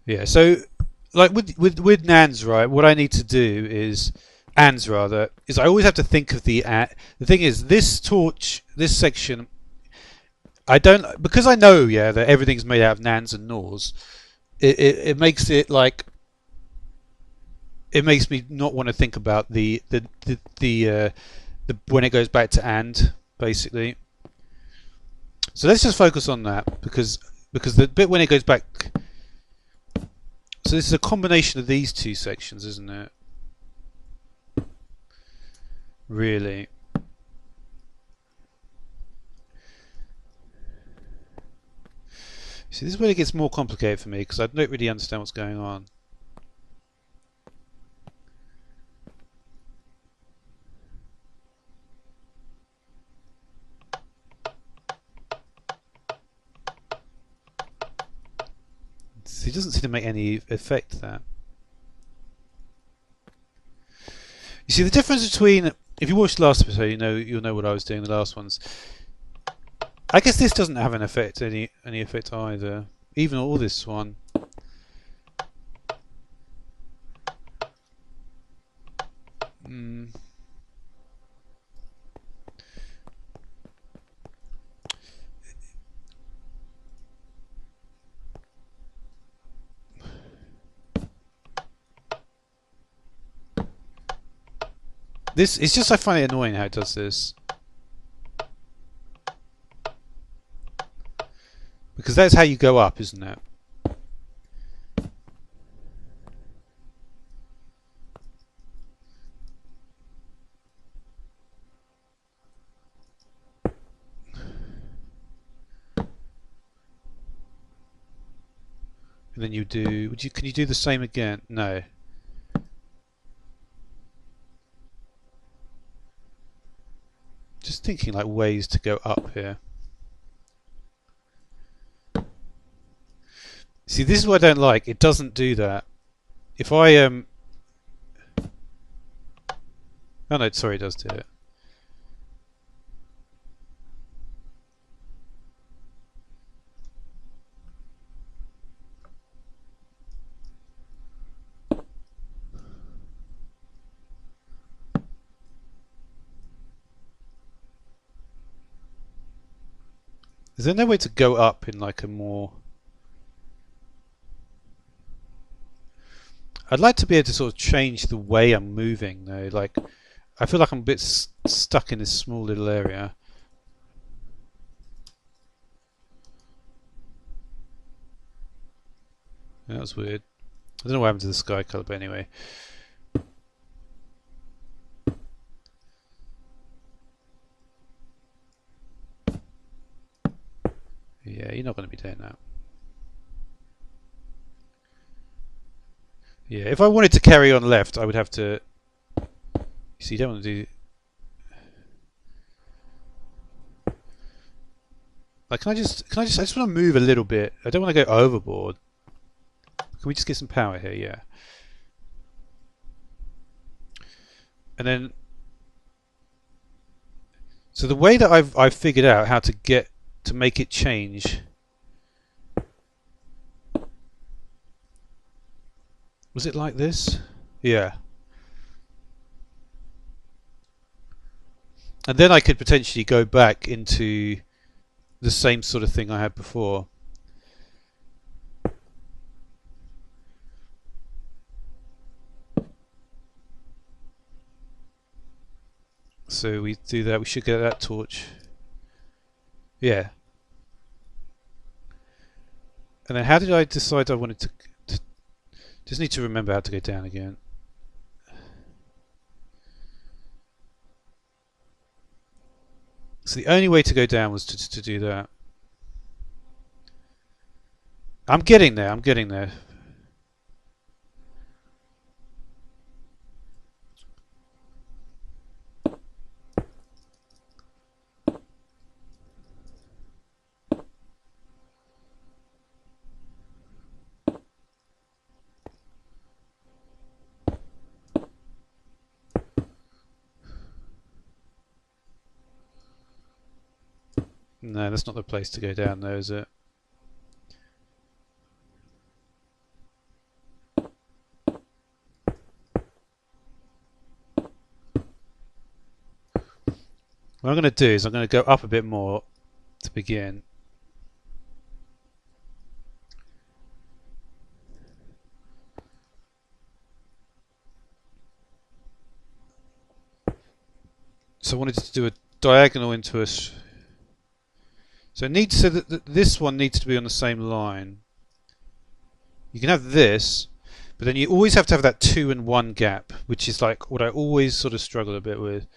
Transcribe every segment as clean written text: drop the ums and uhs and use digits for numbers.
Yeah, so like with NANDs, right? What I need to do is ANDs rather is I always have to think of the the thing is this torch, this section. I don't because I know that everything's made out of NANDs and NORs. It makes it like it makes me not want to think about the when it goes back to AND basically. So let's just focus on that because the bit when it goes back. So this is a combination of these two sections, isn't it? Really. See, this is where it gets more complicated for me because I don't really understand what's going on. See, it doesn't seem to make any effect that. You see the difference between if you watched the last episode, you'll know what I was doing the last ones. I guess this doesn't have an effect any effect either. Even all this one. Mm. This it's just I find it annoying how it does this. Because that's how you go up, isn't it? And then you do can you do the same again? No. Just thinking like ways to go up here. See, this is what I don't like. It doesn't do that. If I oh no, sorry, it does do it. Is there no way to go up in like a more... I'd like to be able to sort of change the way I'm moving though. Like, I feel like I'm a bit stuck in this small little area. That was weird. I don't know what happened to the sky colour, but anyway. Yeah, you're not going to be doing that. Yeah, if I wanted to carry on left, I would have to... You see, you don't want to do... Like, I just want to move a little bit. I don't want to go overboard. Can we just get some power here? Yeah. And then... So the way that I've figured out how to get... to make it change... Was it like this? Yeah. And then I could potentially go back into the same sort of thing I had before. So we do that, we should get that torch. Yeah. And then how did I decide I wanted to just need to remember how to go down again. So the only way to go down was to do that. I'm getting there, I'm getting there. No, that's not the place to go down though, is it? What I'm going to do is I'm going to go up a bit more to begin. So I wanted to do a diagonal into a... So it needs, so that this one needs to be on the same line. You can have this, but then you always have to have that 2 and 1 gap, which is like what I always sort of struggle a bit with.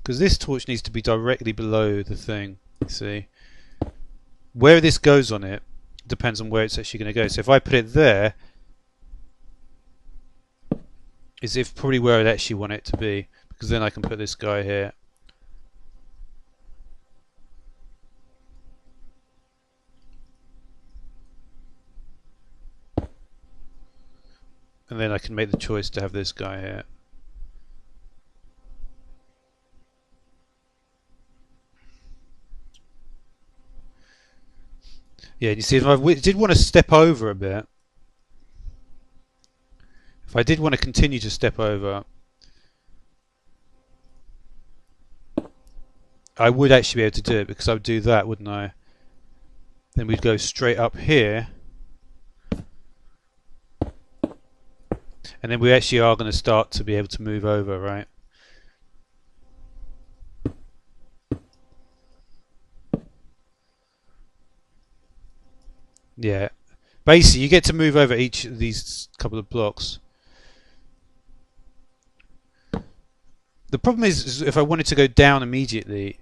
Because this torch needs to be directly below the thing, see? Where this goes on it depends on where it's actually going to go. So if I put it there, is if probably where I'd actually want it to be, because then I can put this guy here. And then I can make the choice to have this guy here. Yeah, you see, if I did want to step over a bit, if I did want to continue to step over, I would actually be able to do it, because I would do that, wouldn't I? Then we'd go straight up here, and then we actually are going to start to be able to move over, right? Yeah. Basically, you get to move over each of these couple of blocks. The problem is if I wanted to go down immediately,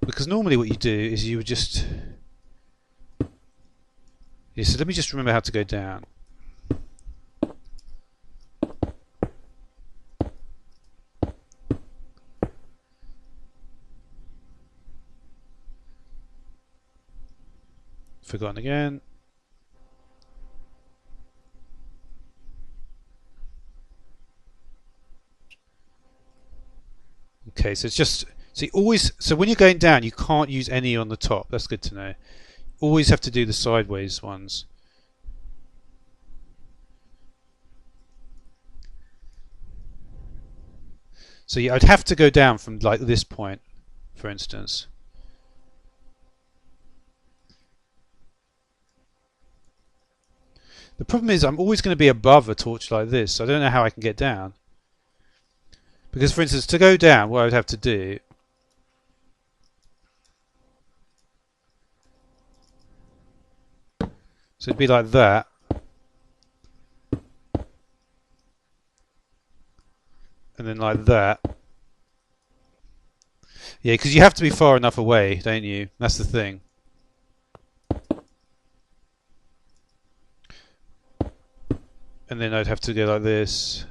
because normally what you do is you would just... Yeah, so let me just remember how to go down. Forgotten again. Okay, so it's just... So you always... So when you're going down, you can't use any on the top. That's good to know. Always have to do the sideways ones. So yeah, I'd have to go down from like this point, for instance. The problem is I'm always going to be above a torch like this, so I don't know how I can get down. Because, for instance, to go down, what I would have to do... So it'd be like that. And then like that. Yeah, because you have to be far enough away, don't you? That's the thing. And then I'd have to go like this.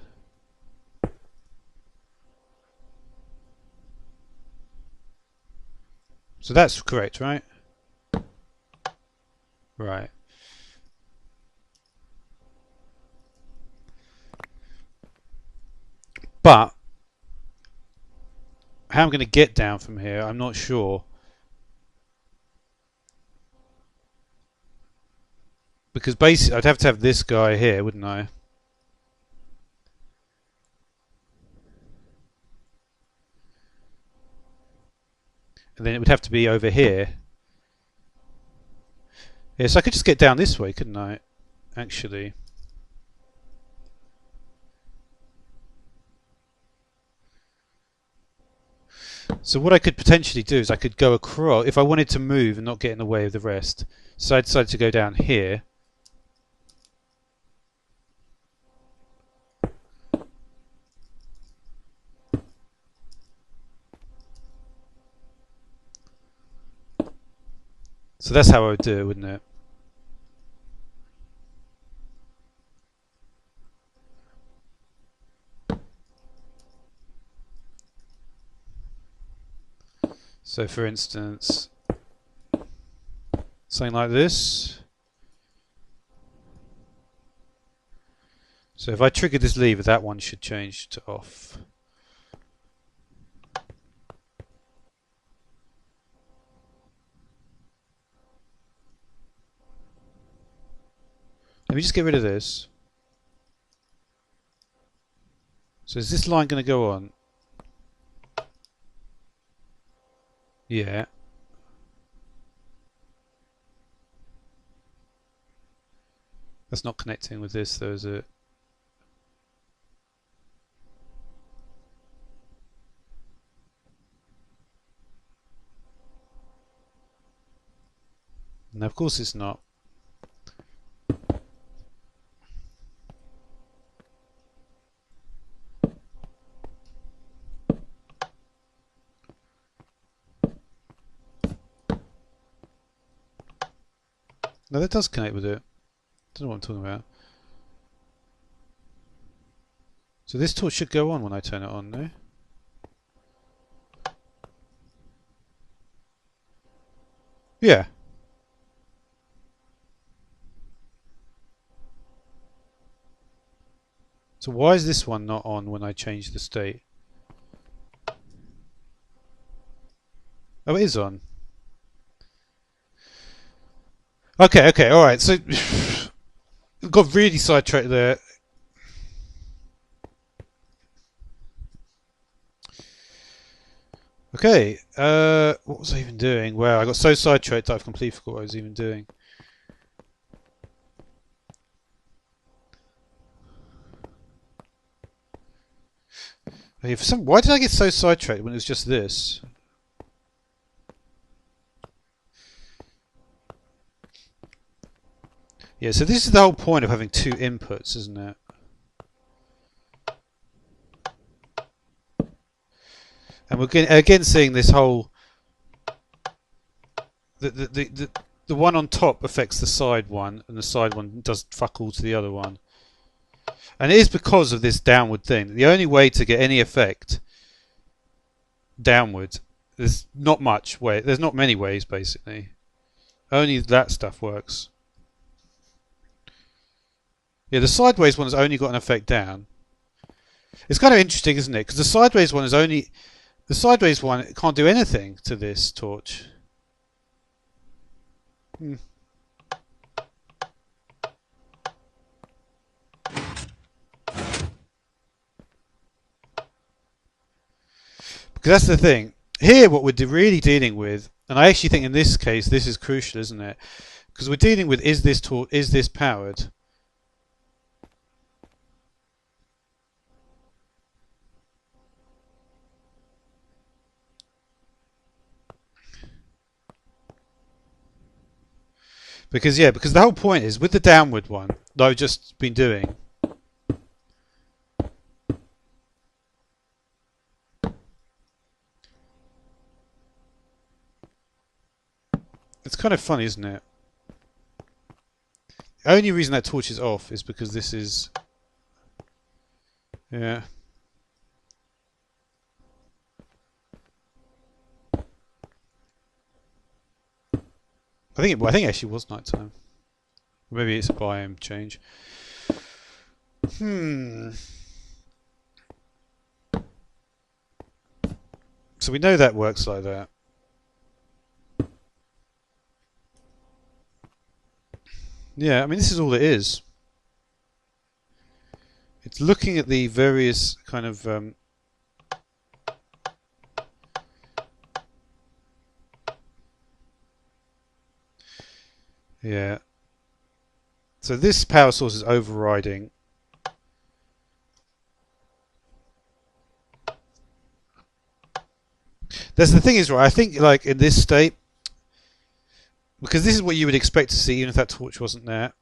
So that's correct, right? Right. But how I'm going to get down from here, I'm not sure. Because basically I'd have to have this guy here, wouldn't I? And then it would have to be over here. Yes, I could just get down this way, couldn't I? Actually. So what I could potentially do is I could go across, if I wanted to move and not get in the way of the rest. So I decided to go down here. So that's how I would do it, wouldn't it? So for instance, something like this. So if I trigger this lever, that one should change to off. Let me just get rid of this. So is this line going to go on? Yeah. That's not connecting with this though, is it? No, of course it's not. No, that does connect with it. Don't know what I'm talking about. So this torch should go on when I turn it on, no? Yeah. So why is this one not on when I change the state? Oh, it is on. Okay, alright. So, got really sidetracked there. Okay, what was I even doing? Wow, I got so sidetracked that I've completely forgot what I was even doing. Okay, why did I get so sidetracked when it was just this? Yeah, so this is the whole point of having two inputs, isn't it? And we're again seeing this whole the one on top affects the side one, and the side one does fuck all to the other one. And it is because of this downward thing. The only way to get any effect downward, there's not much way. There's not many ways, basically. Only that stuff works. Yeah, the sideways one has only got an effect down. It's kind of interesting, isn't it? Because the sideways one is only the sideways one can't do anything to this torch. Hmm. Because that's the thing. Here, what we're really dealing with, and I actually think in this case this is crucial, isn't it? Because we're dealing with is this powered? Because the whole point is with the downward one that I've just been doing. It's kind of funny, isn't it? The only reason that torch is off is because this is... Yeah. I think it actually was nighttime. Maybe it's a biome change. So we know that works like that. Yeah, I mean this is all it is. It's looking at the various kind of yeah. So this power source is overriding. That's the thing is, right, I think like in this state, because this is what you would expect to see even if that torch wasn't there.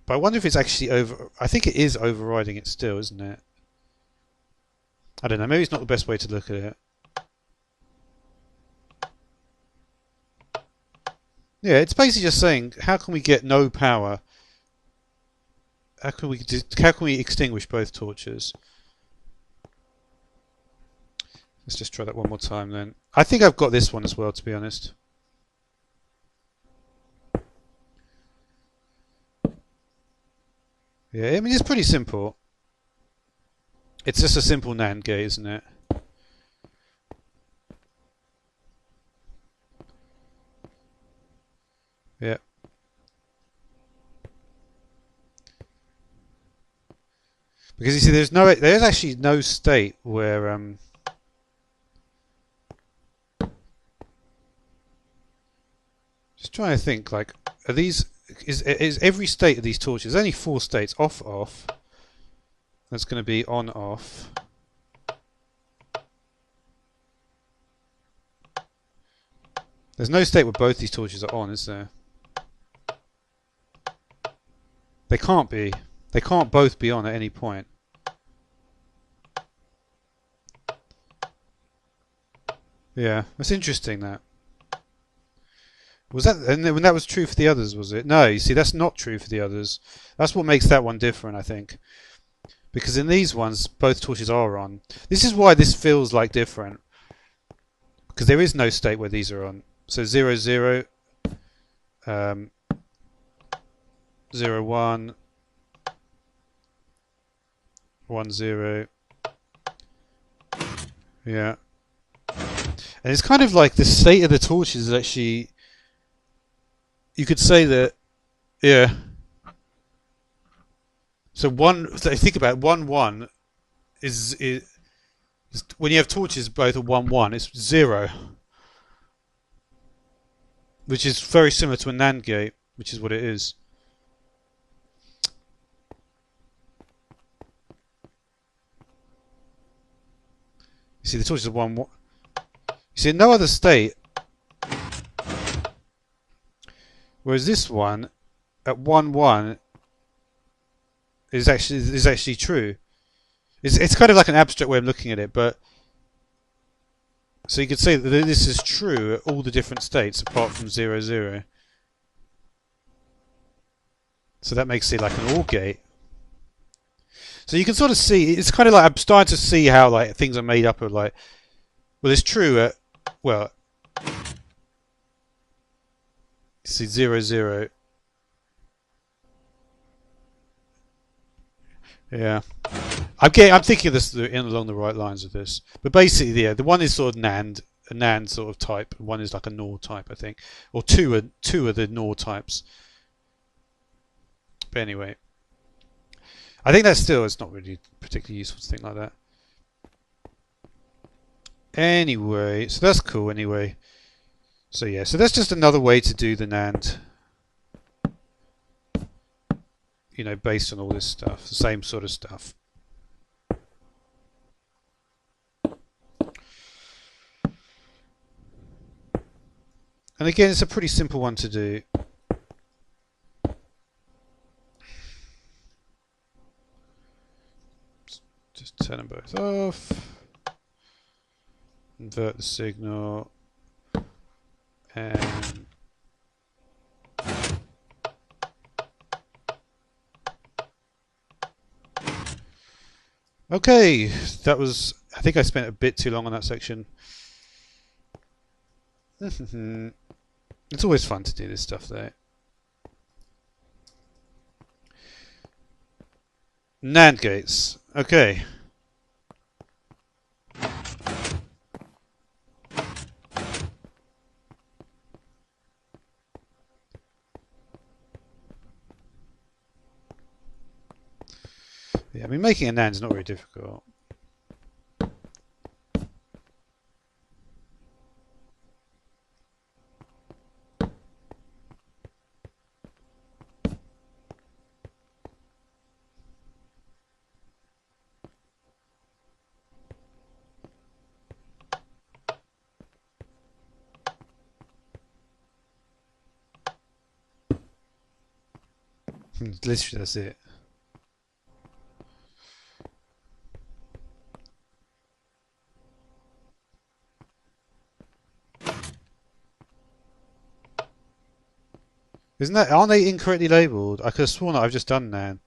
But I wonder if it's actually I think it is overriding it still, isn't it? I don't know, maybe it's not the best way to look at it. Yeah, it's basically just saying how can we get no power? How can we extinguish both torches? Let's just try that one more time then. I think I've got this one as well, to be honest. Yeah, I mean it's pretty simple. It's just a simple NAND gate, isn't it? Yeah. Because you see, there's actually no state where just trying to think, like, are these is every state of these torches? There's only 4 states: off, off. That's going to be on, off. There's no state where both these torches are on, is there? They can't be. They can't both be on at any point. Yeah, that's interesting. That was that, and when that was true for the others, was it? No, you see, that's not true for the others. That's what makes that one different, I think. Because in these ones, both torches are on. This is why this feels like different. Because there is no state where these are on. So 0, 0, 0, 1, 1, 0. Yeah. And it's kind of like the state of the torches is actually... You could say that... Yeah. So think about it, 1, 1 is when you have torches both at 1, 1, it's 0. Which is very similar to a NAND gate, which is what it is. You see, the torches are 1, 1. You see, in no other state. Whereas this one, at 1, 1, is actually true. It's kind of like an abstract way of looking at it, but so you could say that this is true at all the different states apart from 0, 0. So that makes it like an OR gate. So you can sort of see, it's kind of like I'm starting to see how like things are made up of like, well, it's true at, well, you see 0, 0. Yeah. I'm thinking of this along the right lines of this. But basically, yeah, the one is sort of NAND, a NAND sort of type, and one is like a NOR type, I think. Or two are the NOR types. But anyway. I think it's not really particularly useful to think like that. Anyway, so that's cool anyway. So yeah, so that's just another way to do the NAND. You know, based on all this stuff, the same sort of stuff. And again, it's a pretty simple one to do. Just turn them both off. Invert the signal. And okay, that was... I think I spent a bit too long on that section. It's always fun to do this stuff though. NAND gates. Okay. Yeah, I mean, making a NAND is not very difficult. Literally, that's it. Aren't they incorrectly labelled? I could have sworn that I've just done NAND.